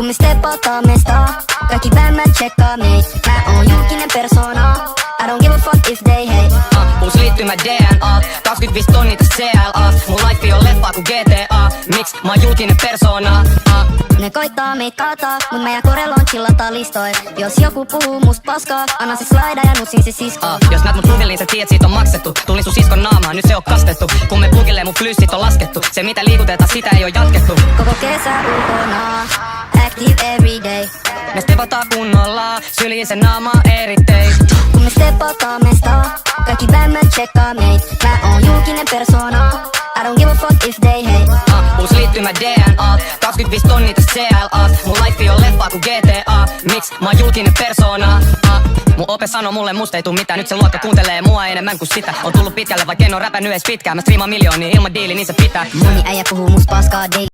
me steppataan mestaa, kaikki bämmät tsekkaa meit. Mä oon julkinen persona, I don't give a fuck if they hate. Uusi liittymä DNA, 25 tonnia täs CLA. Mun life on leffaa ku GTA, miksi mä oon julkinen persona? Ne koittaa meit kaataa, mut mä ja Korelon chillataan listoil. Jos joku puhuu musta paskaa, anna se slaida ja nutsin se sisko. Jos näet mut puhelin, sä tiedät siitä on maksettu. Tulin sun siskon naamaan, nyt se on kastettu. Kun me pukillee mun flyssit on laskettu. Se mitä liikutetaan, sitä ei oo jatkettu. Koko kesä ulkona, active every day. Me stepataan kunnolla, syliin se naama eritteis. Kun me steppataan mestaa, kaikki bämmät tsekkaa meit. Mä oon julkinen persona, I don't give a fuck if they hate. Uusi liittymä DNA, 25 tonnia täs CLA. Mun life on leffaa ku GTA, miksi mä oon julkinen persona? Mun ope sanoo mulle musta ei tuu mitään, nyt se luokka kuuntelee mua enemmän kuin sitä. On tullut pitkälle, vaikka en oo räpännyt ees pitkään. Mä striimaan miljoonia ilman diili, niin se pitää. Moni äijä puhuu musta paskaa daily.